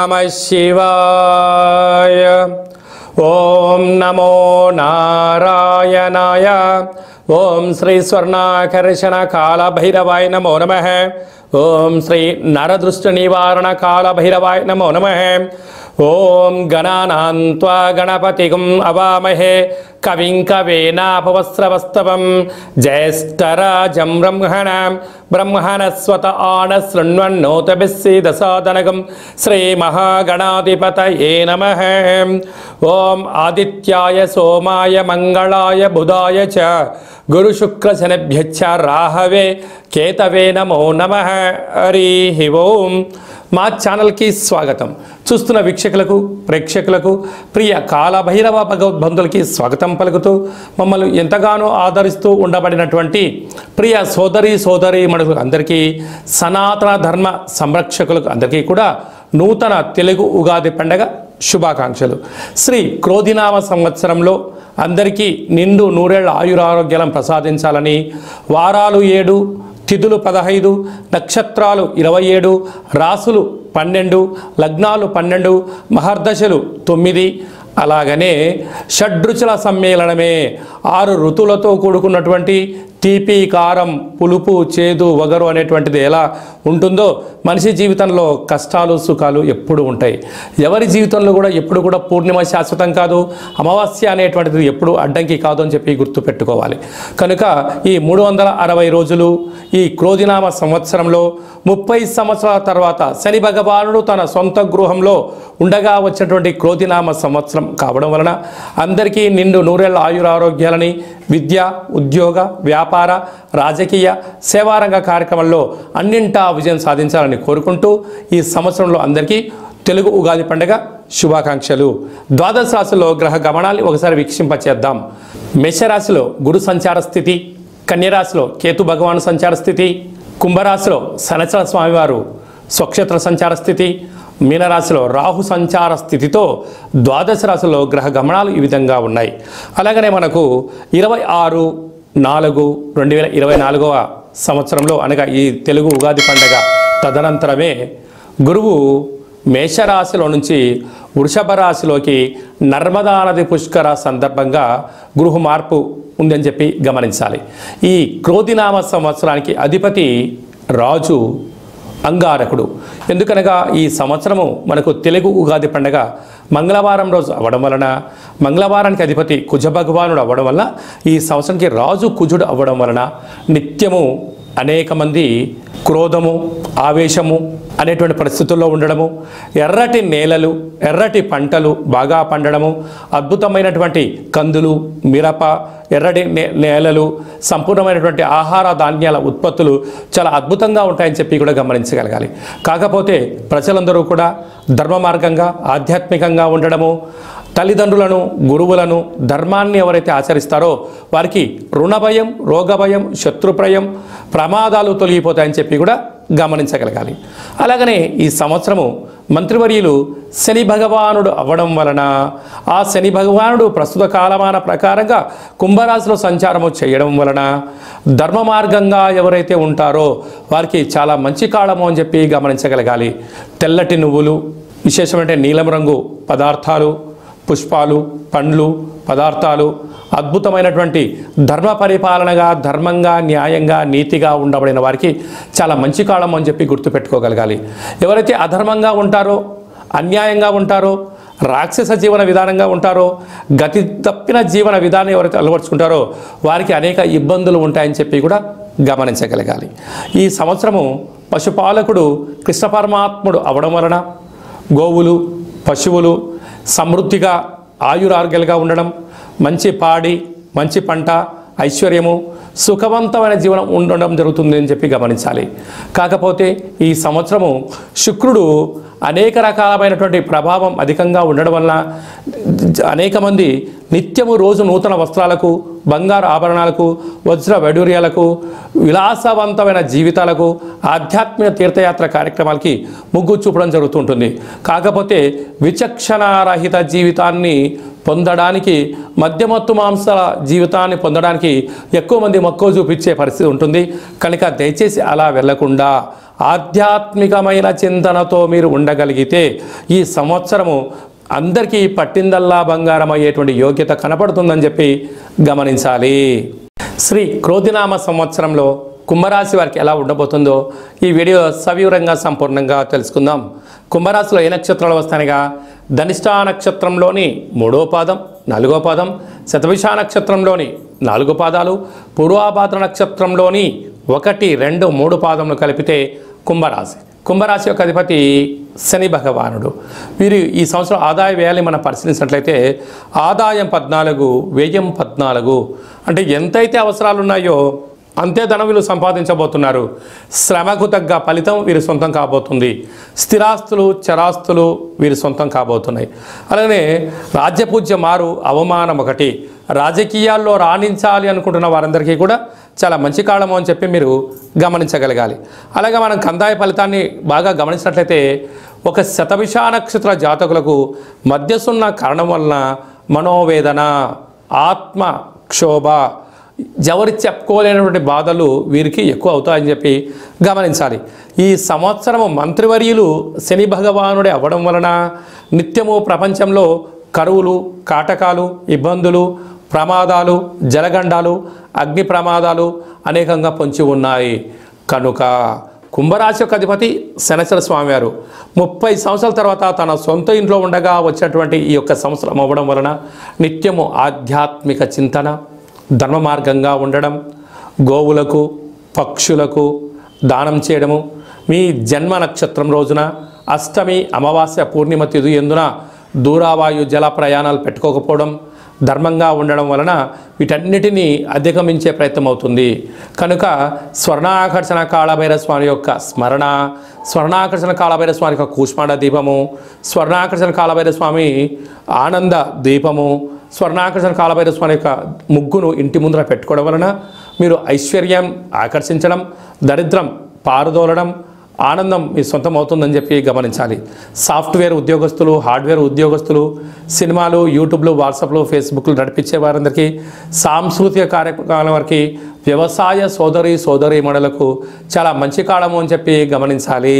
नमः शिवाय। ओम नमो नारायणाय। ओम श्री स्वर्णाकर्षण काल भैरवाय नमो नमः। ओम श्री नरदृष्ट निवारण काल भैरवाय नमो नमः। ओम गणानां त्वा गणपतिगुं अवामहे कविं कवीनापवस्त्रवस्तवं ज्येष्ठराजं ब्रह्मणस्पत आनशृण्वन्नोतभिस्सीदसादनगं श्रीमहागणाधिपतये नमः। ओम आदित्याय सोमाय मंगलाय बुधाय च गुरुशुक्रशनिभ्यश्च राहवे केतवे नमो नमः। हरि ओम। మా ఛానల్కి స్వాగతం. చూస్తున్న వీక్షకులకు ప్రేక్షకులకు ప్రియ కాలభైరవ భగవద్బంధులకి స్వాగతం పలుకుతూ మమ్మల్ని ఎంతగానో ఆదరిస్తూ ఉండబడినటువంటి ప్రియ సోదరి మనుషులు అందరికీ సనాతన ధర్మ సంరక్షకులకు అందరికీ కూడా నూతన తెలుగు ఉగాది పండగ శుభాకాంక్షలు. శ్రీ క్రోధినామ సంవత్సరంలో అందరికీ నిండు నూరేళ్ల ఆయురారోగ్యాలను ప్రసాదించాలని, వారాలు 7, తిథులు 15, నక్షత్రాలు 27, రాసులు 12, లగ్నాలు 12, మహర్దశలు 9, అలాగనే షడ్రుచుల సమ్మేళనమే 6 ఋతువులతో కూడుకున్నటువంటి తీపి, కారం, పులుపు, చేదు, వగరు అనేటువంటిది ఎలా ఉంటుందో మనిషి జీవితంలో కష్టాలు సుఖాలు ఎప్పుడు ఉంటాయి. ఎవరి జీవితంలో కూడా ఎప్పుడు కూడా పూర్ణిమ శాశ్వతం కాదు, అమావాస్య అనేటువంటిది ఎప్పుడు అడ్డంకి కాదు అని చెప్పి గుర్తుపెట్టుకోవాలి. కనుక ఈ 360 రోజులు ఈ క్రోధినామ సంవత్సరంలో 30 సంవత్సరాల తర్వాత శని భగవానుడు తన సొంత గృహంలో ఉండగా వచ్చినటువంటి క్రోధినామ సంవత్సరం కావడం వలన అందరికీ నిండు నూరేళ్ల ఆయురారోగ్యాలని, విద్య, ఉద్యోగ, వ్యాపార, రాజకీయ, సేవారంగ కార్యక్రమంలో అన్నింటా విజయం సాధించాలని కోరుకుంటూ ఈ సంవత్సరంలో అందరికీ తెలుగు ఉగాది పండుగ శుభాకాంక్షలు. ద్వాదశ రాశిలో గ్రహ గమనాన్ని ఒకసారి వీక్షింపచేద్దాం. మేషరాశిలో గురు సంచార స్థితి, కన్యరాశిలో కేతు భగవాను సంచార స్థితి, కుంభరాశిలో శనిచర స్వామివారు స్వక్షేత్ర సంచార స్థితి, మీనరాశిలో రాహు సంచార స్థితితో ద్వాదశ రాశిలో గ్రహ గమనాలు ఈ విధంగా ఉన్నాయి. అలాగనే మనకు 26/4/2024 సంవత్సరంలో అనగా ఈ తెలుగు ఉగాది పండగ తదనంతరమే గురువు మేషరాశిలో నుంచి వృషభ రాశిలోకి నర్మదా నది పుష్కర సందర్భంగా గృహ మార్పు ఉందని చెప్పి గమనించాలి. ఈ క్రోధినామ సంవత్సరానికి అధిపతి రాజు అంగారకుడు. ఎందుకనగా ఈ సంవత్సరము మనకు తెలుగు ఉగాది పండగ మంగళవారం రోజు అవ్వడం వలన, మంగళవారానికి అధిపతి కుజ భగవానుడు అవ్వడం వలన, ఈ సంవత్సరానికి రాజు కుజుడు అవ్వడం వలన నిత్యము అనేక మంది క్రోధము, ఆవేశము అనేటువంటి పరిస్థితుల్లో ఉండడము, ఎర్రటి నేలలు, ఎర్రటి పంటలు బాగా పండడము, అద్భుతమైనటువంటి కందులు, మిరప, ఎర్రటి నేలలు, సంపూర్ణమైనటువంటి ఆహార ధాన్యాల ఉత్పత్తులు చాలా అద్భుతంగా ఉంటాయని చెప్పి కూడా గమనించగలగాలి. కాకపోతే ప్రజలందరూ కూడా ధర్మ మార్గంగా ఆధ్యాత్మికంగా ఉండడము, తల్లిదండ్రులను, గురువులను, ధర్మాన్ని ఎవరైతే ఆచరిస్తారో వారికి రుణభయం, రోగభయం, శత్రుప్రయం, ప్రమాదాలు తొలగిపోతాయని చెప్పి కూడా గమనించగలగాలి. అలాగనే ఈ సంవత్సరము మంత్రివర్యులు శని భగవానుడు అవ్వడం వలన ఆ శని భగవానుడు ప్రస్తుత కాలమాన ప్రకారంగా కుంభరాశిలో సంచారము చేయడం వలన ధర్మ మార్గంగా ఎవరైతే ఉంటారో వారికి చాలా మంచి కాలము అని చెప్పి గమనించగలగాలి. తెల్లటి నువ్వులు, విశేషమైన నీలం రంగు పదార్థాలు, పుష్పాలు, పండ్లు, పదార్థాలు, అద్భుతమైనటువంటి ధర్మ పరిపాలనగా, ధర్మంగా, న్యాయంగా, నీతిగా ఉండబడిన వారికి చాలా మంచి కాలం అని చెప్పి గుర్తుపెట్టుకోగలగాలి. ఎవరైతే అధర్మంగా ఉంటారో, అన్యాయంగా ఉంటారో, రాక్షస జీవన విధానంగా ఉంటారో, గతి తప్పిన జీవన విధానం ఎవరైతే అలవర్చుకుంటారో వారికి అనేక ఇబ్బందులు ఉంటాయని చెప్పి కూడా గమనించగలగాలి. ఈ సంవత్సరము పశుపాలకుడు కృష్ణ పరమాత్ముడు అవడం వలన గోవులు, పశువులు సమృద్ధిగా ఆయురారోగ్యాలుగా ఉండడం, మంచి పాడి, మంచి పంట, ఐశ్వర్యము, సుఖవంతమైన జీవనం ఉండడం జరుగుతుంది అని చెప్పి గమనించాలి. కాకపోతే ఈ సంవత్సరము శుక్రుడు అనేక రకాలమైనటువంటి ప్రభావం అధికంగా ఉండడం వలన అనేక మంది నిత్యము రోజు నూతన వస్త్రాలకు, బంగారు ఆభరణాలకు, వజ్ర వైడూర్యాలకు, విలాసవంతమైన జీవితాలకు, ఆధ్యాత్మిక తీర్థయాత్ర కార్యక్రమాలకి మొగ్గు చూపడం జరుగుతుంటుంది. కాకపోతే విచక్షణారహిత జీవితాన్ని పొందడానికి, మద్యమత్తు మాంసాల జీవితాన్ని పొందడానికి ఎక్కువ మంది మక్కువ చూపించే పరిస్థితి ఉంటుంది. కనుక దయచేసి అలా వెళ్లకుండా ఆధ్యాత్మికమైన చింతనతో మీరు ఉండగలిగితే ఈ సంవత్సరము అందరికీ పట్టిందల్లా బంగారం అయ్యేటువంటి యోగ్యత కనపడుతుందని చెప్పి గమనించాలి. శ్రీ క్రోధినామ సంవత్సరంలో కుంభరాశి వారికి ఎలా ఉండబోతుందో ఈ వీడియో సవివరంగా సంపూర్ణంగా తెలుసుకుందాం. కుంభరాశిలో ఏ నక్షత్రాలు వస్తాయనగా ధనిష్ఠా నక్షత్రంలోని 3వ పాదం 4వ పాదం, శతభిష నక్షత్రంలోని 4 పాదాలు, పూర్వాభాద్ర నక్షత్రంలోని 1, 2, 3 పాదములు కలిపితే కుంభరాశి. కుంభరాశి యొక్క అధిపతి శని భగవానుడు. వీరు ఈ సంవత్సరం ఆదాయ వ్యయాన్ని మనం పరిశీలించినట్లయితే ఆదాయం 14, వ్యయం 14. అంటే ఎంతైతే అవసరాలు ఉన్నాయో అంతే ధనం వీళ్ళు సంపాదించబోతున్నారు. శ్రమకు తగ్గ ఫలితం వీరి సొంతం కాబోతుంది. స్థిరాస్తులు చరాస్తులు వీరి సొంతం కాబోతున్నాయి. అలాగే రాజ్యపూజ్య మారు అవమానం ఒకటి. రాజకీయాల్లో రాణించాలి అనుకుంటున్న వారందరికీ కూడా చాలా మంచి కాలము అని చెప్పి మీరు గమనించగలగాలి. అలాగే మనం కందాయ ఫలితాన్ని బాగా గమనించినట్లయితే ఒక శతభిష నక్షత్ర జాతకులకు మధ్యసున్న కారణం వలన మనోవేదన, ఆత్మ క్షోభ, ఎవరి చెప్పుకోలేనటువంటి బాధలు వీరికి ఎక్కువ అవుతాయని చెప్పి గమనించాలి. ఈ సంవత్సరము మంత్రివర్యులు శని భగవానుడే అవ్వడం వలన నిత్యము ప్రపంచంలో కరువులు, కాటకాలు, ఇబ్బందులు, ప్రమాదాలు, జలగండాలు, అగ్ని ప్రమాదాలు అనేకంగా పొంచి ఉన్నాయి. కనుక కుంభరాశి యొక్క అధిపతి శనేశ్వర స్వామివారు 30 సంవత్సరాల తర్వాత తన సొంత ఇంట్లో ఉండగా వచ్చినటువంటి ఈ యొక్క సంవత్సరం అవ్వడం వలన నిత్యము ఆధ్యాత్మిక చింతన, ధర్మ మార్గంగా ఉండడం, గోవులకు పక్షులకు దానం చేయడము, మీ జన్మ నక్షత్రం రోజున అష్టమి, అమావాస్య, పూర్ణిమ తిథి ఎందున దూరావాయు జల ప్రయాణాలు పెట్టుకోకపోవడం, ధర్మంగా ఉండడం వలన వీటన్నిటినీ అధిగమించే ప్రయత్నం అవుతుంది. కనుక స్వర్ణాకర్షణ కాళభైరవ స్వామి యొక్క స్మరణ, స్వర్ణాకర్షణ కాళభైరవ స్వామి యొక్క కూష్మాండ దీపము, స్వర్ణాకర్షణ కాళభైరవ స్వామి ఆనంద దీపము, స్వర్ణాకర్షణ కాళభైరవ స్వామి యొక్క ముగ్గును ఇంటి ముందర పెట్టుకోవడం వలన మీరు ఐశ్వర్యం ఆకర్షించడం, దరిద్రం పారదోలడం, ఆనందం మీ సొంతం అవుతుందని చెప్పి గమనించాలి. సాఫ్ట్వేర్ ఉద్యోగస్తులు, హార్డ్వేర్ ఉద్యోగస్తులు, సినిమాలు, యూట్యూబ్లు, వాట్సాప్లు, ఫేస్బుక్లు నడిపించే వారందరికీ, సాంస్కృతిక కార్యక్రమాల వారికి, వ్యవసాయ సోదరీమణులకు చాలా మంచి కాలము అని చెప్పి గమనించాలి.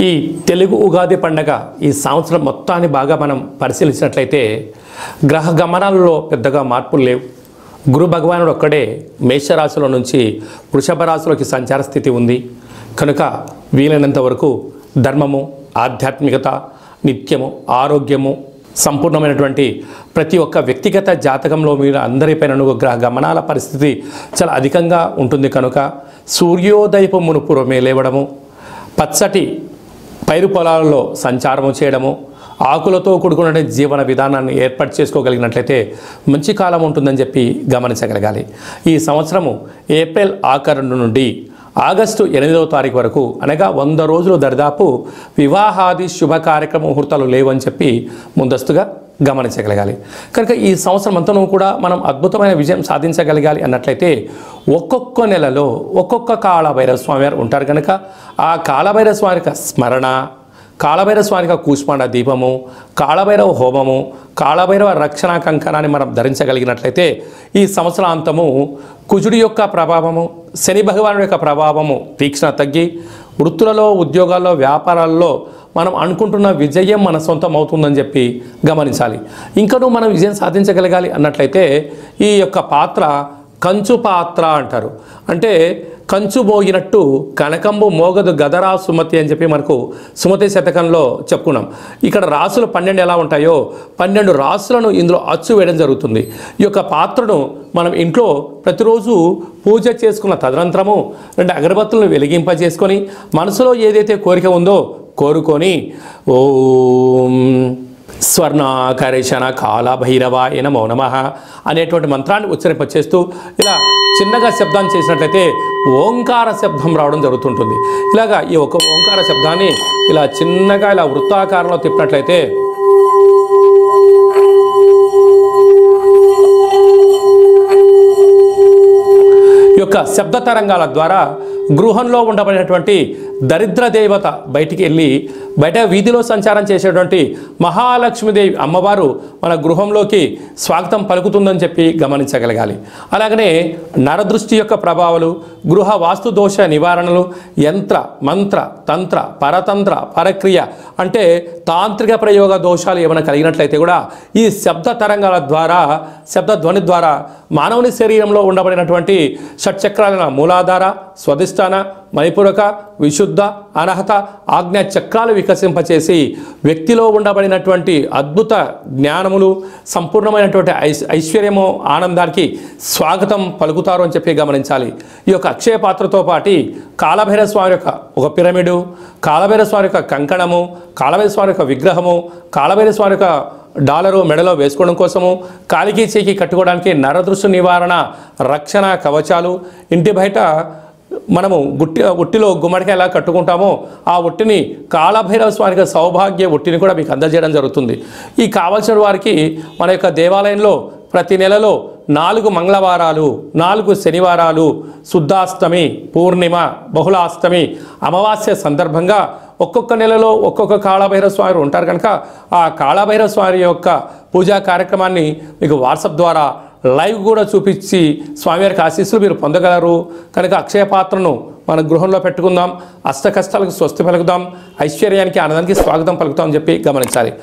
ఈ తెలుగు ఉగాది పండగ ఈ సంవత్సరం మొత్తాన్ని బాగా మనం పరిశీలించినట్లయితే గ్రహ గమనాలలో పెద్దగా మార్పులు లేవు. గురు భగవానుడు ఒక్కడే మేషరాశిలో నుంచి వృషభ రాశిలోకి సంచార స్థితి ఉంది. కనుక వీలైనంత వరకు ధర్మము, ఆధ్యాత్మికత, నిత్యము, ఆరోగ్యము, సంపూర్ణమైనటువంటి ప్రతి ఒక్క వ్యక్తిగత జాతకంలో మీరు అందరిపైన గ్రహ గమనాల పరిస్థితి చాలా అధికంగా ఉంటుంది. కనుక సూర్యోదయపు మునుపురమే లేవడము, పచ్చటి పైరు పొలాలలో సంచారము చేయడము, ఆకులతో కూడుకున్న జీవన విధానాన్ని ఏర్పాటు చేసుకోగలిగినట్లయితే మంచి కాలం ఉంటుందని చెప్పి గమనించగలగాలి. ఈ సంవత్సరము ఏప్రిల్ ఆఖరు నుండి ఆగస్టు 8వ తారీఖు వరకు అనగా 100 రోజులు దరిదాపు వివాహాది శుభ కార్యక్రమ ముహూర్తాలు లేవని చెప్పి ముందస్తుగా గమనించగలగాలి. కనుక ఈ సంవత్సరం అంతను కూడా మనం అద్భుతమైన విజయం సాధించగలగాలి అన్నట్లయితే ఒక్కొక్క నెలలో ఒక్కొక్క కాళభైరవ స్వామి వారు ఉంటారు. కనుక ఆ కాళభైరవ స్వామి యొక్క స్మరణ, కాళభైరవ స్వామి యొక్క కూష్మాండ దీపము, కాళభైరవ హోమము, కాళభైరవ రక్షణ కంకణాన్ని మనం ధరించగలిగినట్లయితే ఈ సంవత్సరాంతము కుజుడి యొక్క ప్రభావము, శని భగవానుడి యొక్క ప్రభావము తీక్షణ తగ్గి వృత్తులలో, ఉద్యోగాల్లో, వ్యాపారాల్లో మనం అనుకుంటున్న విజయం మన సొంతం అవుతుందని చెప్పి గమనించాలి. ఇంకనూ మనం విజయం సాధించగలగాలి అన్నట్లయితే ఈ యొక్క పాత్ర కంచు పాత్ర అంటారు. అంటే కంచు మోగినట్టు కనకంబు మోగదు గదరా సుమతి అని చెప్పి మనకు సుమతి శతకంలో చెప్పుకున్నాం. ఇక్కడ రాసులు 12 ఎలా ఉంటాయో 12 రాసులను ఇందులో అచ్చు వేయడం జరుగుతుంది. ఈ యొక్క పాత్రను మనం ఇంట్లో ప్రతిరోజు పూజ చేసుకున్న తదనంతరము 2 అగరబత్తులను వెలిగింపజేసుకొని మనసులో ఏదైతే కోరిక ఉందో కోరుకొని ఓం స్వర్ణాకర్షణ కాళభైరవాయ నమో నమః అనేటువంటి మంత్రాన్ని ఉచ్చరింపచేస్తూ ఇలా చిన్నగా శబ్దాన్ని చేసినట్లయితే ఓంకార శబ్దం రావడం జరుగుతుంటుంది. ఇలాగా ఈ ఒక ఓంకార శబ్దాన్ని ఇలా చిన్నగా ఇలా వృత్తాకారంలో తిప్పినట్లయితే ఈ యొక్క శబ్ద తరంగాల ద్వారా గృహంలో ఉండబడినటువంటి దరిద్ర దేవత బయటికి వెళ్ళి బయట వీధిలో సంచారం చేసేటువంటి మహాలక్ష్మీదేవి అమ్మవారు మన గృహంలోకి స్వాగతం పలుకుతుందని చెప్పి గమనించగలగాలి. అలాగనే నరదృష్టి యొక్క ప్రభావాలు, గృహ వాస్తు దోష నివారణలు, యంత్ర మంత్ర తంత్ర పరతంత్ర పరక్రియ అంటే తాంత్రిక ప్రయోగ దోషాలు ఏమైనా కలిగినట్లయితే కూడా ఈ శబ్ద తరంగాల ద్వారా, శబ్ద ధ్వని ద్వారా మానవుని శరీరంలో ఉండబడినటువంటి షట్చక్రాల మూలాధార, స్వధిష్టాన, మణిపూరక, విశుద్ధ, అనహత, ఆజ్ఞా చక్రాలు వికసింపచేసి వ్యక్తిలో ఉండబడినటువంటి అద్భుత జ్ఞానములు, సంపూర్ణమైనటువంటి ఐశ్వర్యము, ఆనందానికి స్వాగతం పలుకుతారు అని చెప్పి గమనించాలి. ఈ యొక్క అక్షయ పాత్రతో పాటు కాలభైరవ స్వామి యొక్క ఒక పిరమిడు, కాలభైరవ స్వామి యొక్క కంకణము, కాలభైరవ స్వామి యొక్క విగ్రహము, కాలభైరవ స్వామి యొక్క డాలరు మెడలో వేసుకోవడం కోసము, కాలికి చేకి కట్టుకోవడానికి నరదృష్టి నివారణ రక్షణ కవచాలు, ఇంటి బయట మనము ఉట్టిలో గుమ్మడికాయ ఎలా కట్టుకుంటామో ఆ ఉట్టిని కాలభైరవ స్వామికి సౌభాగ్య ఉట్టిని కూడా మీకు అందజేయడం జరుగుతుంది. ఈ కావలసిన వారికి మన యొక్క దేవాలయంలో ప్రతి నెలలో 4 మంగళవారాలు, 4 శనివారాలు, శుద్ధాష్టమి, పూర్ణిమ, బహుళాష్టమి, అమావాస్య సందర్భంగా ఒక్కొక్క నెలలో ఒక్కొక్క కాళభైరవ స్వామి ఉంటారు కనుక ఆ కాళభైరవ స్వామి యొక్క పూజా కార్యక్రమాన్ని మీకు వాట్సాప్ ద్వారా లైవ్ కూడా చూపించి స్వామివారికి ఆశీస్సులు మీరు పొందగలరు. కనుక అక్షయ పాత్రను మన గృహంలో పెట్టుకుందాం, అష్ట కష్టాలకు స్వస్తి పలుకుదాం, ఐశ్వర్యానికి ఆనందానికి స్వాగతం పలుకుతాం అని చెప్పి గమనించాలి.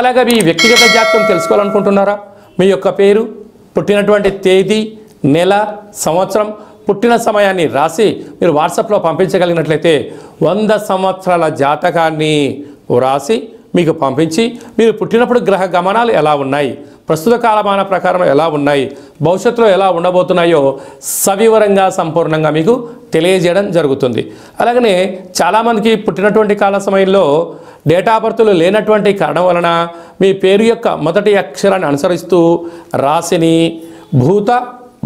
అలాగే మీ వ్యక్తిగత జాతకం తెలుసుకోవాలనుకుంటున్నారా? మీ యొక్క పేరు, పుట్టినటువంటి తేదీ, నెల, సంవత్సరం, పుట్టిన సమయాన్ని రాసి మీరు వాట్సాప్లో పంపించగలిగినట్లయితే 100 సంవత్సరాల జాతకాన్ని రాసి మీకు పంపించి మీరు పుట్టినప్పుడు గ్రహ గమనాలు ఎలా ఉన్నాయి, ప్రస్తుత కాలమాన ప్రకారం ఎలా ఉన్నాయి, భవిష్యత్తులో ఎలా ఉండబోతున్నాయో సవివరంగా సంపూర్ణంగా మీకు తెలియజేయడం జరుగుతుంది. అలాగనే చాలామందికి పుట్టినటువంటి కాల సమయంలో డేట్ ఆఫ్ బర్త్లు లేనటువంటి కారణం వలన మీ పేరు యొక్క మొదటి అక్షరాన్ని అనుసరిస్తూ రాశిని, భూత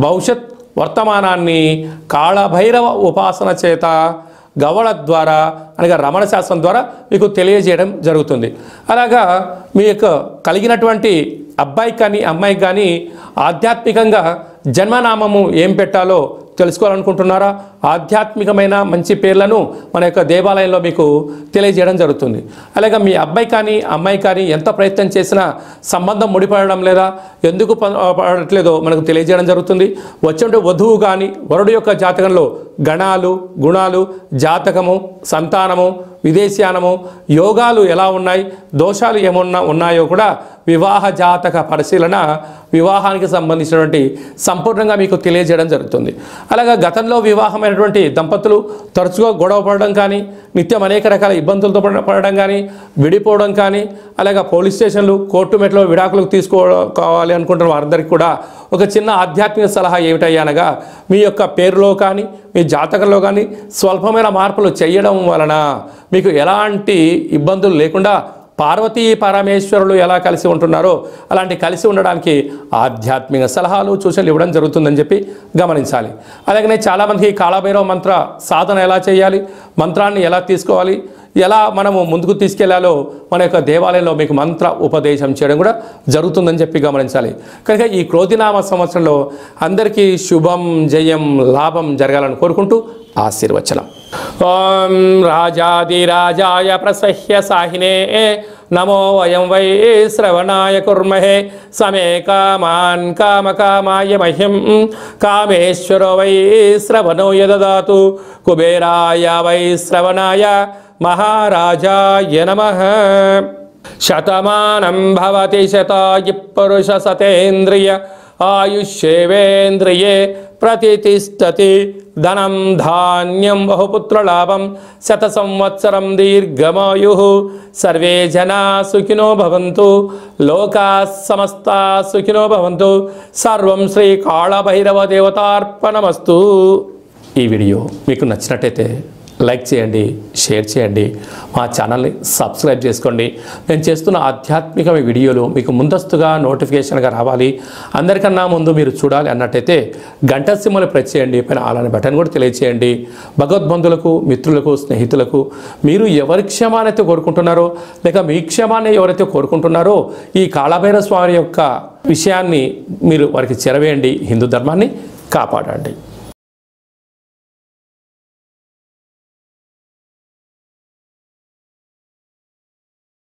భవిష్యత్ వర్తమానాన్ని కాళభైరవ ఉపాసన చేత గవళ ద్వారా అనగా రమణ శాస్త్రం ద్వారా మీకు తెలియజేయడం జరుగుతుంది. అలాగా మీ యొక్క కలిగినటువంటి అబ్బాయికి కానీ అమ్మాయికి కానీ ఆధ్యాత్మికంగా జన్మనామము ఏం పెట్టాలో తెలుసుకోవాలనుకుంటున్నారా? ఆధ్యాత్మికమైన మంచి పేర్లను మన యొక్క దేవాలయంలో మీకు తెలియజేయడం జరుగుతుంది. అలాగే మీ అబ్బాయి కానీ అమ్మాయి కానీ ఎంత ప్రయత్నం చేసినా సంబంధం ముడిపడడం లేదా, ఎందుకు పడట్లేదో మనకు తెలియజేయడం జరుగుతుంది. వచ్చే వధువు కానీ వరుడు యొక్క జాతకంలో గణాలు, గుణాలు, జాతకము, సంతానము, విదేశీయానము, యోగాలు ఎలా ఉన్నాయి, దోషాలు ఏమన్నా ఉన్నాయో కూడా వివాహ జాతక పరిశీలన, వివాహానికి సంబంధించినటువంటి సంపూర్ణంగా మీకు తెలియజేయడం జరుగుతుంది. అలాగే గతంలో వివాహమైనటువంటి దంపతులు తరచుగా గొడవ పడడం కానీ, నిత్యం అనేక రకాల ఇబ్బందులతో పడడం కానీ, విడిపోవడం కానీ, అలాగే పోలీస్ స్టేషన్లు, కోర్టు మెట్లో విడాకులకు తీసుకోవాలి అనుకుంటున్న వారందరికీ కూడా ఒక చిన్న ఆధ్యాత్మిక సలహా ఏమిటయ్యా అనగా, మీ యొక్క పేరులో కానీ మీ జాతకంలో కానీ స్వల్పమైన మార్పులు చేయడం వలన మీకు ఎలాంటి ఇబ్బందులు లేకుండా పార్వతీ పరమేశ్వరులు ఎలా కలిసి ఉంటున్నారో అలాంటి కలిసి ఉండడానికి ఆధ్యాత్మిక సలహాలు, సూచనలు ఇవ్వడం జరుగుతుందని చెప్పి గమనించాలి. అలాగనే చాలామందికి కాళభైరవ మంత్ర సాధన ఎలా చేయాలి, మంత్రాన్ని ఎలా తీసుకోవాలి, ఎలా మనము ముందుకు తీసుకెళ్లాలో మన యొక్క దేవాలయంలో మీకు మంత్ర ఉపదేశం చేయడం కూడా జరుగుతుందని చెప్పి గమనించాలి. కనుక ఈ క్రోధినామ సంవత్సరంలో అందరికీ శుభం, జయం, లాభం జరగాలని కోరుకుంటూ ఆశీర్వచనం. ఓం రాజాదిరాజాయ ప్రసహ్య సాహినే నమో వయం వై శ్రవణాయ కుర్మహే సమే కామాన్ కామకామాయ మహ్యం కామేశ్వరో వై శ్రవణో యదదాతు కుబేరాయ వై శ్రవణాయ మహారాజాయ నమః. శతమానం భవతి శతాయు పురుష సతేంద్రియ ఆయుష్యేవేంద్రియే ప్రతితిష్టతి ధనం ధాన్యం బహుపుత్రలాభం శత సంవత్సరం దీర్ఘమాయుః. సర్వే జనా సుఖినో భవంతు, లోకా సమస్తా సుఖినో భవంతు. సర్వం శ్రీ కాళభైరవ దేవతార్పణమస్తు. ఈ వీడియో మీకు నచ్చినట్టయితే లైక్ చేయండి, షేర్ చేయండి, మా ఛానల్ని సబ్స్క్రైబ్ చేసుకోండి. నేను చేస్తున్న ఆధ్యాత్మిక వీడియోలు మీకు ముందస్తుగా నోటిఫికేషన్గా రావాలి, అందరికన్నా ముందు మీరు చూడాలి అన్నట్టయితే గంట సింబల్ ప్రెస్ చేయండి, పైన అలానే బటన్ కూడా తెలియచేయండి. భగవద్బంధులకు, మిత్రులకు, స్నేహితులకు మీరు ఎవరి క్షేమానైతే కోరుకుంటున్నారో లేక మీ క్షేమాన్ని ఎవరైతే కోరుకుంటున్నారో ఈ కాళభైరవ స్వామి యొక్క విషయాన్ని మీరు వారికి చేరవేయండి. హిందూ ధర్మాన్ని కాపాడండి.